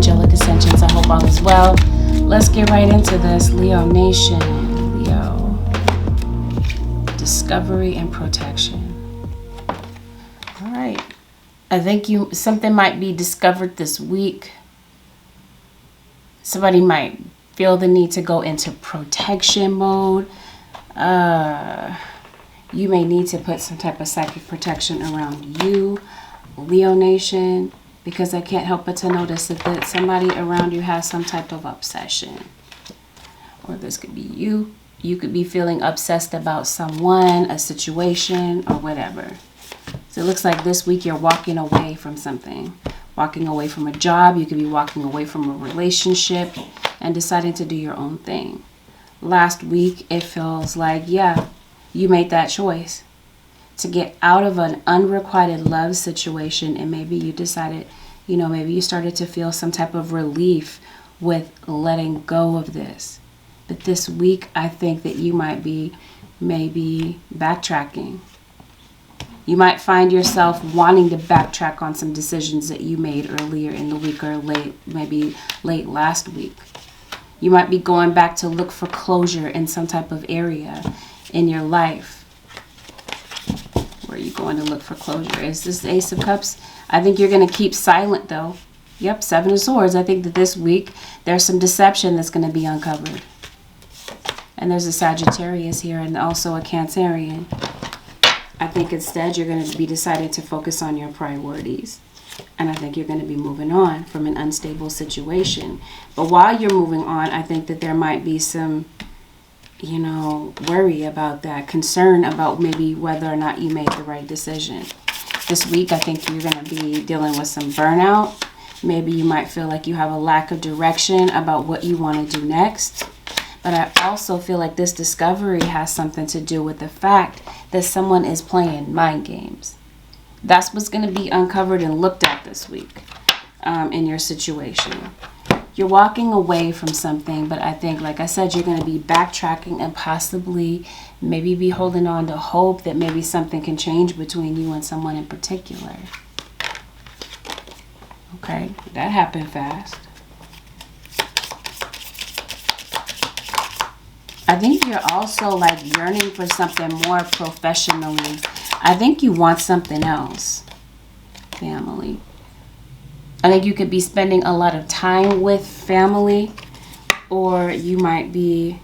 Angelic Ascensions. I hope all is well. Let's get right into this. Leo Nation, Leo. Discovery and protection. All right. I think something might be discovered this week. Somebody might feel the need to go into protection mode. You may need to put some type of psychic protection around you, Leo Nation, because I can't help but to notice that somebody around you has some type of obsession. Or this could be you. You could be feeling obsessed about someone, a situation, or whatever. So it looks like this week you're walking away from something. Walking away from a job. You could be walking away from a relationship and deciding to do your own thing. Last week, it feels like, yeah, you made that choice to get out of an unrequited love situation, and maybe you decided, maybe you started to feel some type of relief with letting go of this. But this week, I think that you might be maybe backtracking. You might find yourself wanting to backtrack on some decisions that you made earlier in the week or maybe late last week. You might be going back to look for closure in some type of area in your life. Where are you going to look for closure? Is this the Ace of Cups? I think you're going to keep silent though. Yep, Seven of Swords. I think that this week there's some deception that's going to be uncovered. And there's a Sagittarius here and also a Cancerian. I think instead you're going to be deciding to focus on your priorities. And I think you're going to be moving on from an unstable situation. But while you're moving on, I think that there might be some, worry about that, concern about maybe whether or not you made the right decision. This week, I think you're going to be dealing with some burnout. Maybe you might feel like you have a lack of direction about what you want to do next. But I also feel like this discovery has something to do with the fact that someone is playing mind games. That's what's going to be uncovered and looked at this week in your situation. You're walking away from something, but I think, like I said, you're going to be backtracking and possibly maybe be holding on to hope that maybe something can change between you and someone in particular. Okay, that happened fast. I think you're also like yearning for something more professionally. I think you want something else, family. I think you could be spending a lot of time with family, or you might be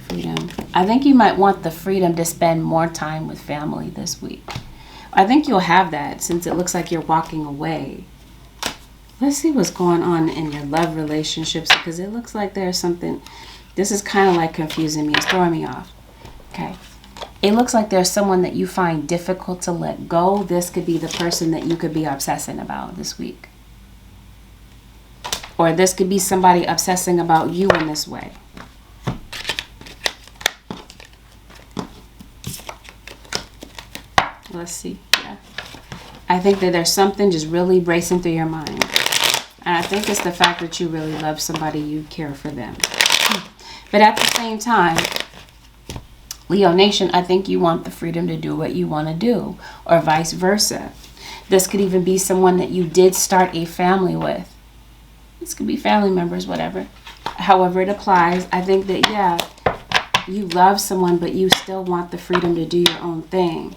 freedom. I think you might want the freedom to spend more time with family this week. I think you'll have that since it looks like you're walking away. Let's see what's going on in your love relationships, because it looks like there's something. This is kind of like confusing me. It's throwing me off. Okay. It looks like there's someone that you find difficult to let go. This could be the person that you could be obsessing about this week. Or this could be somebody obsessing about you in this way. Let's see. Yeah. I think that there's something just really racing through your mind. And I think it's the fact that you really love somebody, you care for them. But at the same time, Leo Nation, I think you want the freedom to do what you want to do, or vice versa. This could even be someone that you did start a family with. This could be family members, whatever. However it applies, I think that, yeah, you love someone, but you still want the freedom to do your own thing.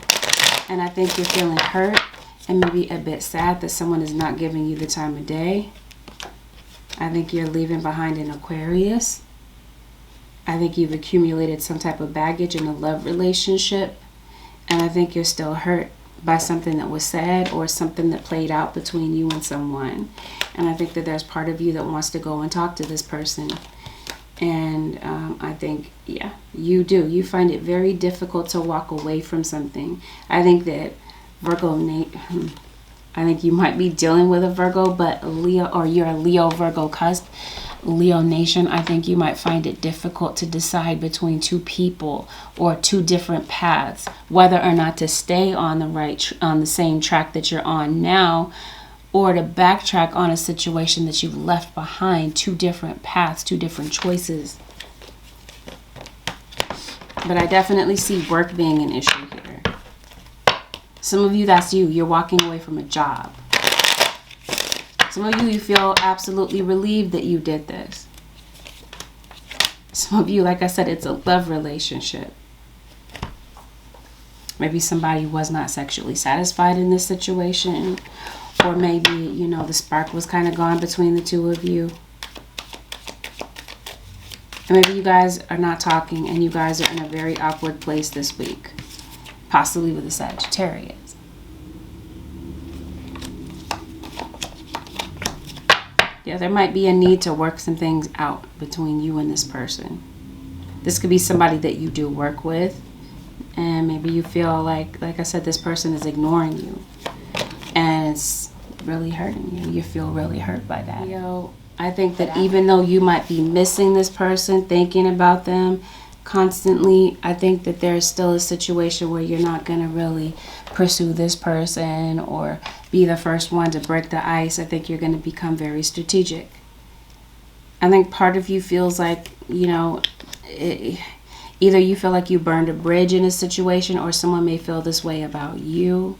And I think you're feeling hurt and maybe a bit sad that someone is not giving you the time of day. I think you're leaving behind an Aquarius. I think you've accumulated some type of baggage in a love relationship. And I think you're still hurt by something that was said or something that played out between you and someone. And I think that there's part of you that wants to go and talk to this person. And I think, yeah, you do. You find it very difficult to walk away from something. I think that I think you might be dealing with a Virgo, but Leo, or you're a Leo Virgo cusp. Leo Nation, I think you might find it difficult to decide between two people or two different paths, whether or not to stay on the same track that you're on now, or to backtrack on a situation that you've left behind. Two different paths, two different choices. But I definitely see work being an issue here. Some of you, that's you. You're walking away from a job. Some of you feel absolutely relieved that you did this. Some of you, like I said, it's a love relationship. Maybe somebody was not sexually satisfied in this situation. Or maybe, you know, the spark was kind of gone between the two of you. And maybe you guys are not talking and you guys are in a very awkward place this week. Possibly with a Sagittarius. Yeah, there might be a need to work some things out between you and this person. This could be somebody that you do work with. And maybe you feel like I said, this person is ignoring you. And it's really hurting you. You feel really hurt by that. I think that even though you might be missing this person, thinking about them constantly, I think that there's still a situation where you're not going to really pursue this person or be the first one to break the ice. I think you're going to become very strategic. I think part of you feels like, you know, either you feel like you burned a bridge in a situation, or someone may feel this way about you.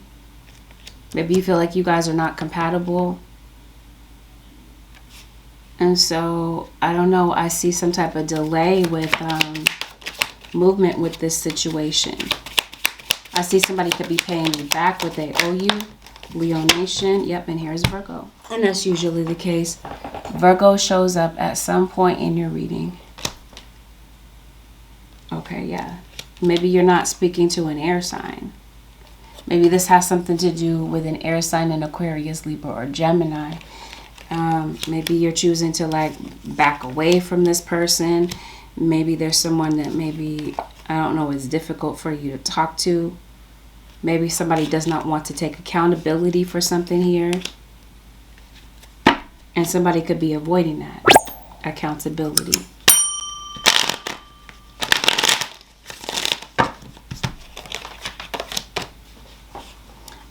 Maybe you feel like you guys are not compatible. And so, I don't know, I see some type of delay with movement with this situation. I see somebody could be paying you back what they owe you. Leo Nation, yep, and here's Virgo. And that's usually the case. Virgo shows up at some point in your reading. Okay, yeah. Maybe you're not speaking to an air sign. Maybe this has something to do with an air sign in Aquarius, Libra, or Gemini. Maybe you're choosing to like back away from this person. Maybe there's someone that maybe, I don't know, is difficult for you to talk to. Maybe somebody does not want to take accountability for something here. And somebody could be avoiding that accountability.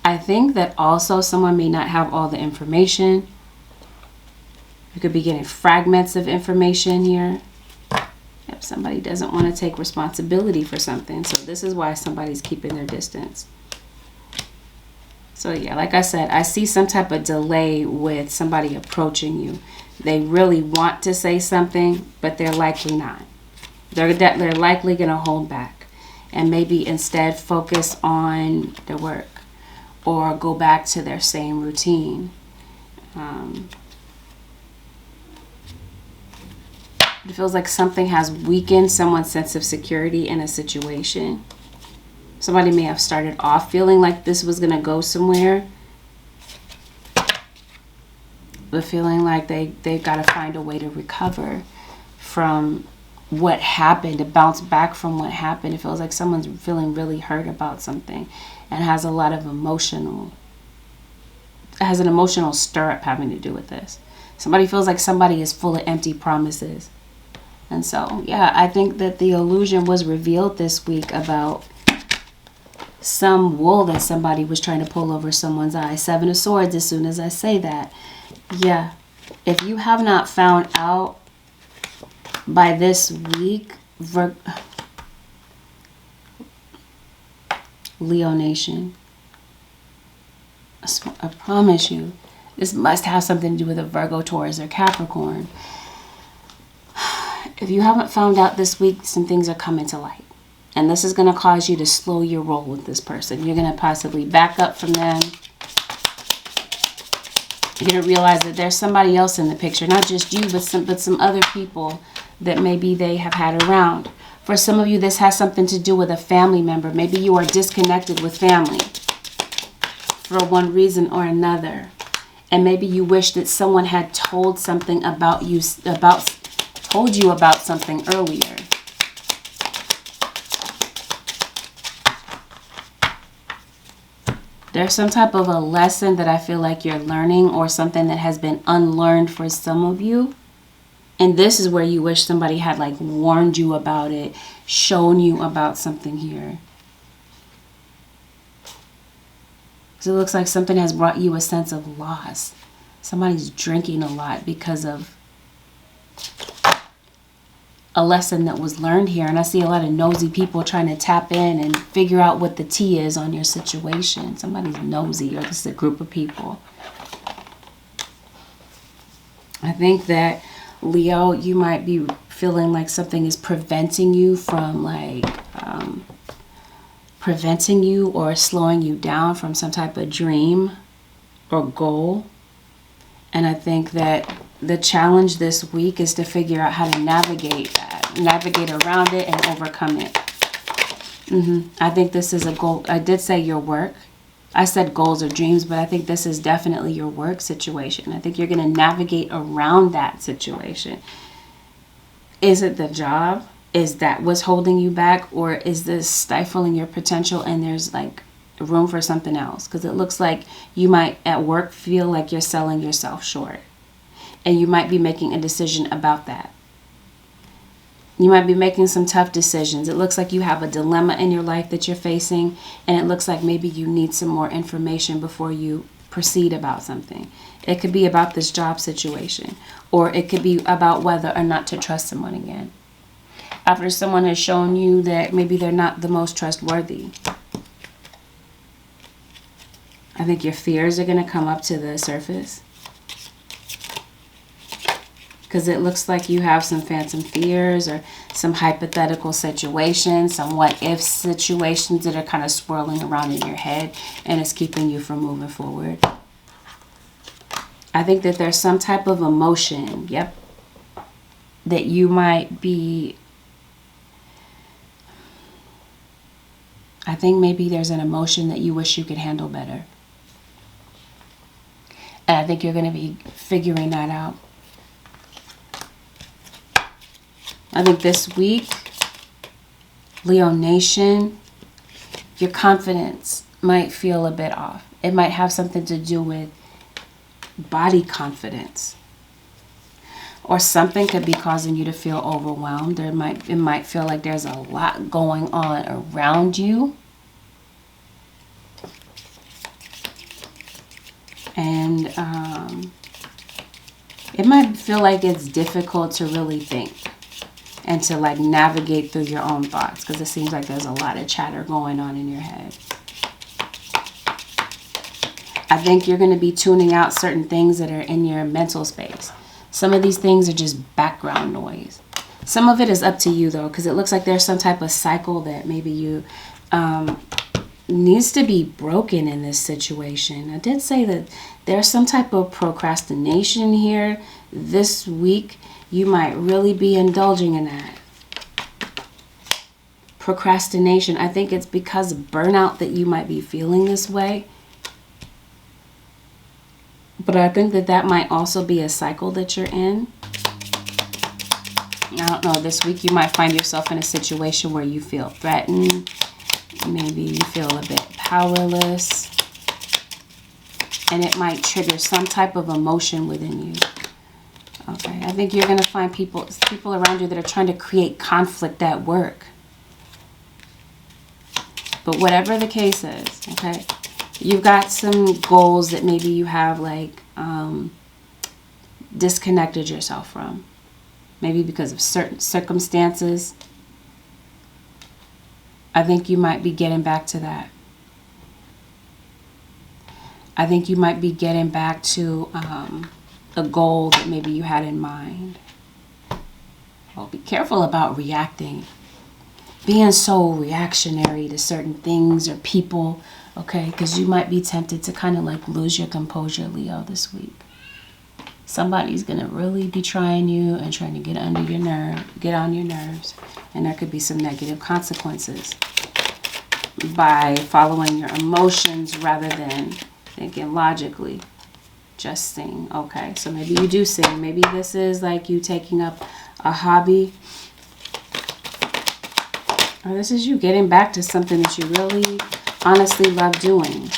I think that also someone may not have all the information. You could be getting fragments of information here. If somebody doesn't want to take responsibility for something. So this is why somebody's keeping their distance. So yeah, like I said, I see some type of delay with somebody approaching you. They really want to say something, but they're likely not. They're likely going to hold back. And maybe instead focus on their work. Or go back to their same routine. It feels like something has weakened someone's sense of security in a situation. Somebody may have started off feeling like this was going to go somewhere. But feeling like they've got to find a way to recover from what happened, to bounce back from what happened. It feels like someone's feeling really hurt about something and has a lot of an emotional stirrup having to do with this. Somebody feels like somebody is full of empty promises. And so, yeah, I think that the illusion was revealed this week about some wool that somebody was trying to pull over someone's eye. 7 of Swords as soon as I say that. Yeah. If you have not found out by this week, Leo Nation, I promise you, this must have something to do with a Virgo, Taurus, or Capricorn. If you haven't found out this week, some things are coming to light. And this is going to cause you to slow your roll with this person. You're going to possibly back up from them. You're going to realize that there's somebody else in the picture. Not just you, but some other people that maybe they have had around. For some of you, this has something to do with a family member. Maybe you are disconnected with family for one reason or another. And maybe you wish that someone had told something about you, told you about something earlier. There's some type of a lesson that I feel like you're learning, or something that has been unlearned for some of you. And this is where you wish somebody had like warned you about it, shown you about something here. Because it looks like something has brought you a sense of loss. Somebody's drinking a lot because of a lesson that was learned here. And I see a lot of nosy people trying to tap in and figure out what the tea is on your situation. Somebody's nosy, or this is a group of people. I think that, Leo, you might be feeling like something is preventing you from preventing you or slowing you down from some type of dream or goal. And I think that the challenge this week is to figure out how to navigate that, navigate around it and overcome it. I think this is a goal. I did say your work. I said goals or dreams, but I think this is definitely your work situation. I think you're going to navigate around that situation. Is it the job? Is that what's holding you back? Or is this stifling your potential and there's like room for something else? Because it looks like you might at work feel like you're selling yourself short. And you might be making a decision about that. You might be making some tough decisions. It looks like you have a dilemma in your life that you're facing, and it looks like maybe you need some more information before you proceed about something. It could be about this job situation, or it could be about whether or not to trust someone again. After someone has shown you that maybe they're not the most trustworthy. I think your fears are going to come up to the surface. Because it looks like you have some phantom fears or some hypothetical situations, some what-if situations that are kind of swirling around in your head, and it's keeping you from moving forward. I think that there's some type of emotion, that you might be... I think maybe there's an emotion that you wish you could handle better. And I think you're going to be figuring that out. I think this week, Leo Nation, your confidence might feel a bit off. It might have something to do with body confidence. Or something could be causing you to feel overwhelmed. It might feel like there's a lot going on around you. And it might feel like it's difficult to really think. And to like navigate through your own thoughts. Because it seems like there's a lot of chatter going on in your head. I think you're going to be tuning out certain things that are in your mental space. Some of these things are just background noise. Some of it is up to you though. Because it looks like there's some type of cycle that maybe you needs to be broken in this situation. I did say that there's some type of procrastination here this week. You might really be indulging in that. Procrastination. I think it's because of burnout that you might be feeling this way. But I think that might also be a cycle that you're in. I don't know. This week you might find yourself in a situation where you feel threatened. Maybe you feel a bit powerless. And it might trigger some type of emotion within you. Okay, I think you're going to find people around you that are trying to create conflict at work. But whatever the case is, okay, you've got some goals that maybe you have like disconnected yourself from. Maybe because of certain circumstances. I think you might be getting back to that. I think you might be getting back to... a goal that maybe you had in mind. Well, be careful about reacting. Being so reactionary to certain things or people, okay? Because you might be tempted to kind of like lose your composure, Leo, this week. Somebody's going to really be trying you and trying to get on your nerves. And there could be some negative consequences by following your emotions rather than thinking logically. Just sing. Okay, so maybe you do sing. Maybe this is like you taking up a hobby. Or this is you getting back to something that you really honestly love doing.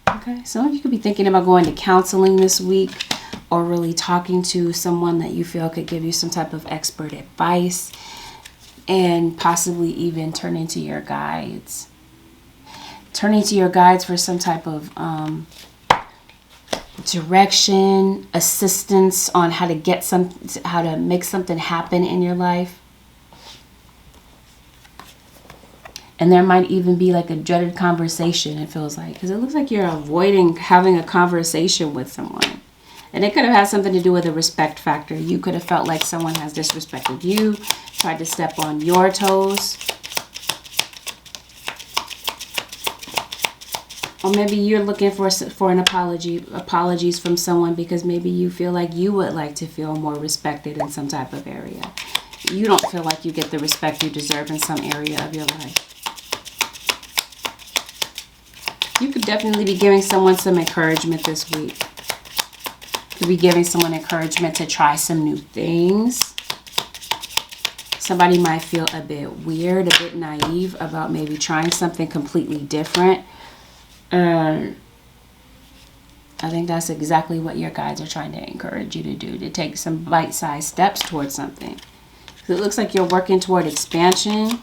Okay, some of you could be thinking about going to counseling this week. Or really talking to someone that you feel could give you some type of expert advice. And possibly even turning to your guides. Turning to your guides for some type of... direction, assistance on how to make something happen in your life. And there might even be like a dreaded conversation, it feels like, because it looks like you're avoiding having a conversation with someone. And it could have had something to do with a respect factor. You could have felt like someone has disrespected you, tried to step on your toes. Or maybe you're looking for an apologies from someone because maybe you feel like you would like to feel more respected in some type of area. You don't feel like you get the respect you deserve in some area of your life. You could definitely be giving someone some encouragement this week. You could be giving someone encouragement to try some new things. Somebody might feel a bit weird, a bit naive about maybe trying something completely different. I think that's exactly what your guides are trying to encourage you to do, to take some bite-sized steps towards something. It looks like you're working toward expansion.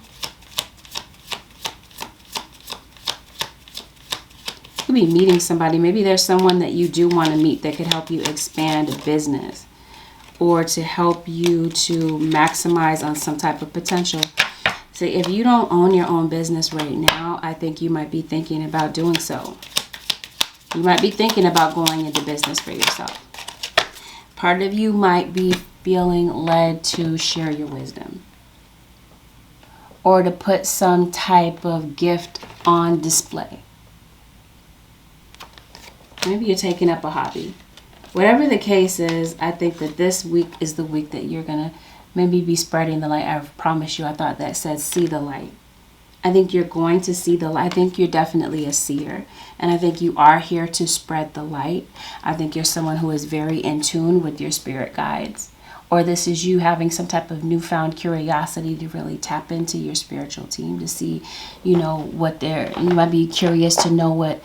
You could be meeting somebody. Maybe there's someone that you do want to meet that could help you expand a business or to help you to maximize on some type of potential. So if you don't own your own business right now, I think you might be thinking about doing so. You might be thinking about going into business for yourself. Part of you might be feeling led to share your wisdom or to put some type of gift on display. Maybe you're taking up a hobby. Whatever the case is, I think that this week is the week that you're going to maybe be spreading the light. I promise you, I thought that said see the light. I think you're going to see the light. I think you're definitely a seer. And I think you are here to spread the light. I think you're someone who is very in tune with your spirit guides. Or this is you having some type of newfound curiosity to really tap into your spiritual team to see, you might be curious to know what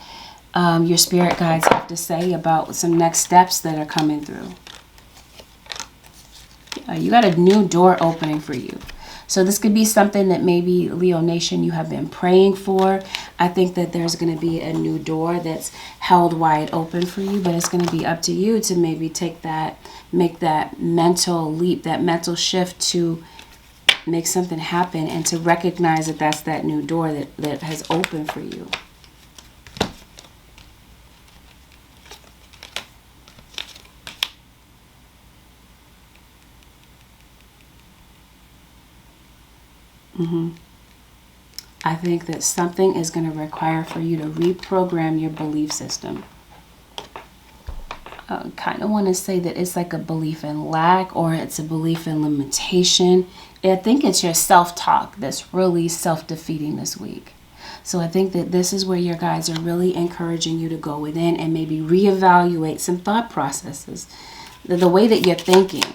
your spirit guides have to say about some next steps that are coming through. You got a new door opening for you. So this could be something that maybe, Leo Nation, you have been praying for. I think that there's going to be a new door that's held wide open for you, but it's going to be up to you to maybe make that mental leap, that mental shift to make something happen and to recognize that that's that new door that has opened for you. I think that something is going to require for you to reprogram your belief system. I kind of want to say that it's like a belief in lack or it's a belief in limitation. I think it's your self-talk that's really self-defeating this week. So I think that this is where your guides are really encouraging you to go within and maybe reevaluate some thought processes. The way that you're thinking,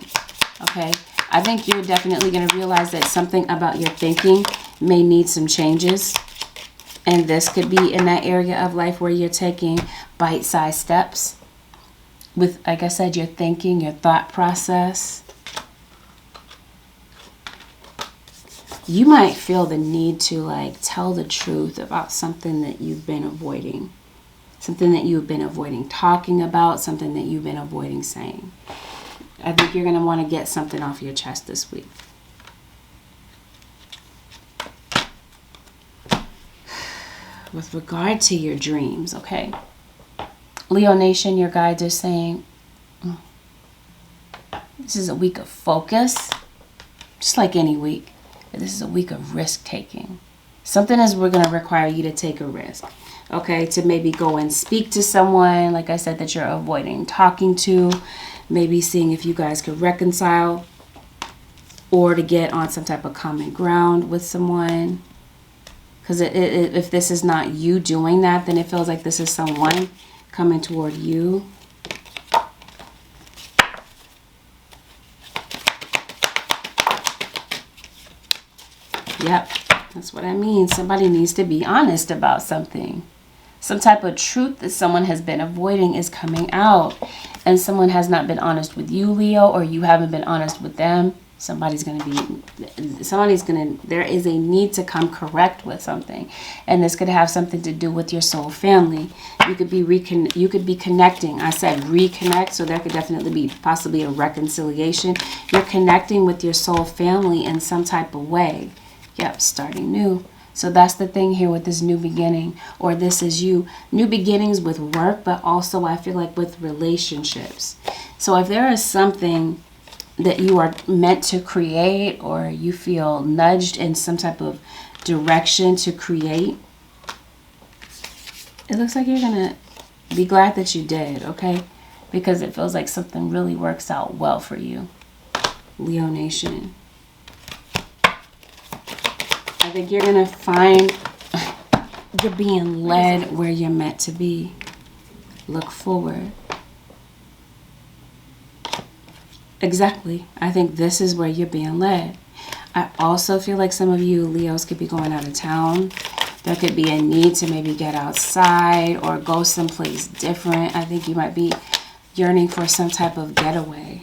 okay? I think you're definitely going to realize that something about your thinking may need some changes. And this could be in that area of life where you're taking bite-sized steps with, like I said, your thinking, your thought process. You might feel the need to tell the truth about something that you've been avoiding. Something that you've been avoiding talking about, something that you've been avoiding saying. I think you're going to want to get something off your chest this week. With regard to your dreams, okay? Leo Nation, your guides are saying, this is a week of focus, just like any week. This is a week of risk-taking. Something we're going to require you to take a risk, okay? To maybe go and speak to someone, like I said, that you're avoiding talking to. Maybe seeing if you guys could reconcile or to get on some type of common ground with someone. Because if this is not you doing that, then it feels like this is someone coming toward you. Yep, that's what I mean. Somebody needs to be honest about something. Some type of truth that someone has been avoiding is coming out. And someone has not been honest with you, Leo, or you haven't been honest with them. There is a need to come correct with something. And this could have something to do with your soul family. You could be connecting. I said reconnect, so there could definitely be possibly a reconciliation. You're connecting with your soul family in some type of way. Yep, starting new. So that's the thing here with this new beginning, or this is you. New beginnings with work, but also I feel like with relationships. So if there is something that you are meant to create, or you feel nudged in some type of direction to create, it looks like you're going to be glad that you did, okay? Because it feels like something really works out well for you, Leo Nation. I think you're going to find you're being led where you're meant to be. Look forward. Exactly. I think this is where you're being led. I also feel like some of you Leos could be going out of town. There could be a need to maybe get outside or go someplace different. I think you might be yearning for some type of getaway.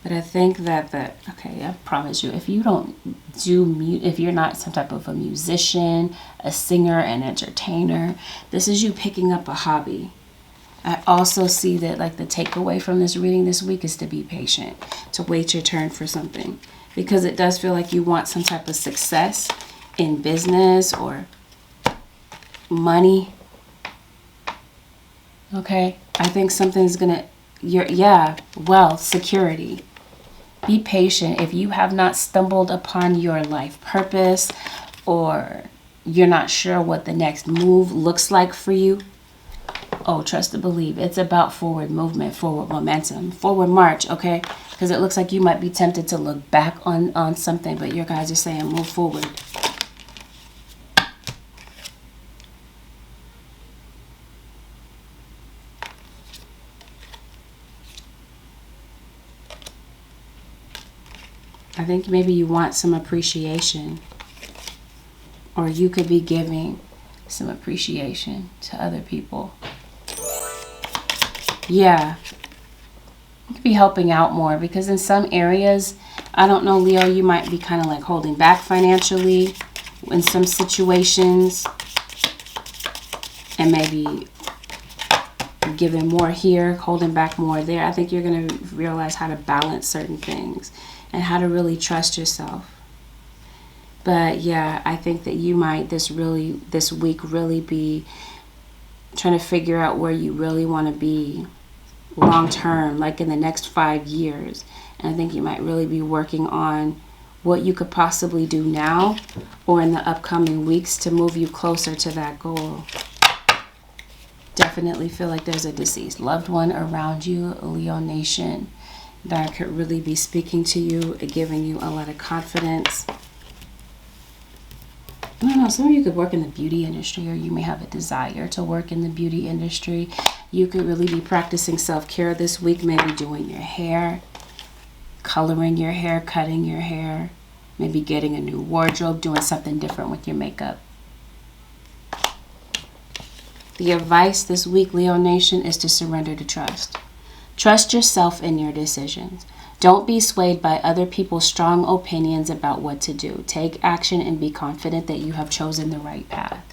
But I think that okay, I promise you, if you don't if you're not some type of a musician, a singer, an entertainer, this is you picking up a hobby. I also see that like the takeaway from this reading this week is to be patient, to wait your turn for something, because it does feel like you want some type of success in business or money. Okay, I think something's gonna, wealth, security. Be patient. If you have not stumbled upon your life purpose, or you're not sure what the next move looks like for you, oh, trust and believe. It's about forward movement, forward momentum, forward march, okay? Because it looks like you might be tempted to look back on something, but your guys are saying move forward. I think maybe you want some appreciation, or you could be giving some appreciation to other people. Yeah, you could be helping out more, because in some areas, I don't know, Leo, you might be kind of like holding back financially in some situations, and maybe giving more here, holding back more there. I think you're going to realize how to balance certain things and how to really trust yourself. But yeah, I think that you might this week really be trying to figure out where you really want to be long term, like in the next 5 years. And I think you might really be working on what you could possibly do now or in the upcoming weeks to move you closer to that goal. Definitely feel like there's a deceased loved one around you, Leo Nation, that could really be speaking to you, giving you a lot of confidence. I don't know, some of you could work in the beauty industry, or you may have a desire to work in the beauty industry. You could really be practicing self-care this week, maybe doing your hair, coloring your hair, cutting your hair, maybe getting a new wardrobe, doing something different with your makeup. The advice this week, Leo Nation, is to surrender to trust. Trust yourself in your decisions. Don't be swayed by other people's strong opinions about what to do. Take action and be confident that you have chosen the right path.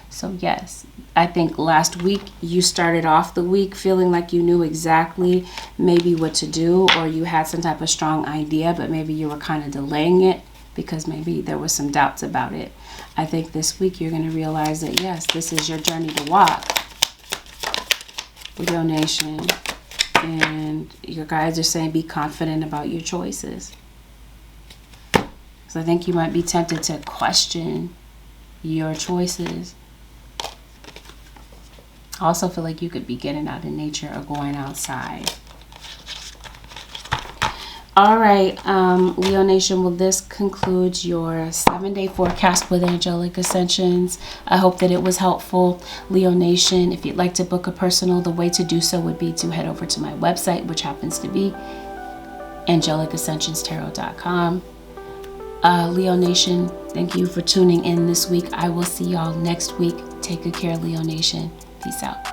So yes, I think last week you started off the week feeling like you knew exactly maybe what to do, or you had some type of strong idea, but maybe you were kind of delaying it because maybe there was some doubts about it. I think this week you're going to realize that yes, this is your journey to walk, Leo Nation. And your guides are saying be confident about your choices. So I think you might be tempted to question your choices. I also feel like you could be getting out in nature or going outside. All right, Leo Nation, well, this concludes your 7-day forecast with Angelic Ascensions. I hope that it was helpful. Leo Nation, if you'd like to book a personal, the way to do so would be to head over to my website, which happens to be angelicascensionstarot.com. Leo Nation, thank you for tuning in this week. I will see y'all next week. Take good care, Leo Nation. Peace out.